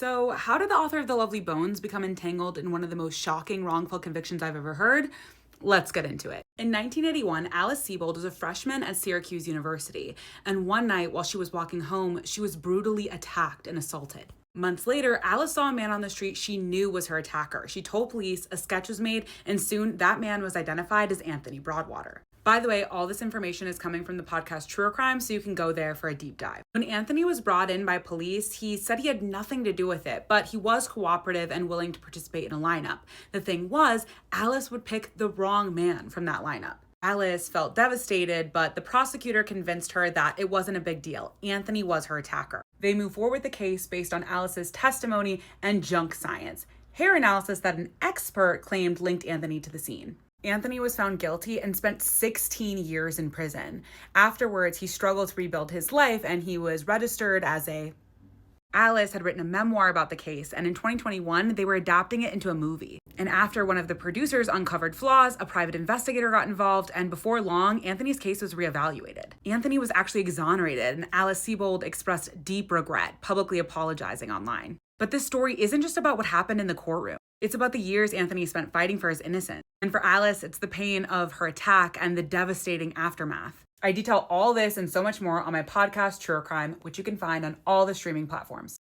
So, how did the author of The Lovely Bones become entangled in one of the most shocking wrongful convictions I've ever heard? Let's get into it. In 1981, Alice Sebold was a freshman at Syracuse University, and one night while she was walking home, she was brutally attacked and assaulted. Months later, Alice saw a man on the street she knew was her attacker. She told police, a sketch was made, and soon that man was identified as Anthony Broadwater. By the way, all this information is coming from the podcast Truer Crime, so you can go there for a deep dive. When Anthony was brought in by police, he said he had nothing to do with it, but he was cooperative and willing to participate in a lineup. The thing was, Alice would pick the wrong man from that lineup. Alice felt devastated, but the prosecutor convinced her that it wasn't a big deal. Anthony was her attacker. They moved forward with the case based on Alice's testimony and junk science, hair analysis that an expert claimed linked Anthony to the scene. Anthony was found guilty and spent 16 years in prison. Afterwards, he struggled to rebuild his life and he was registered as a... Alice had written a memoir about the case, and in 2021, they were adapting it into a movie. And after one of the producers uncovered flaws, a private investigator got involved, and before long, Anthony's case was reevaluated. Anthony was actually exonerated, and Alice Sebold expressed deep regret, publicly apologizing online. But this story isn't just about what happened in the courtroom. It's about the years Anthony spent fighting for his innocence. And for Alice, it's the pain of her attack and the devastating aftermath. I detail all this and so much more on my podcast, Truer Crime, which you can find on all the streaming platforms.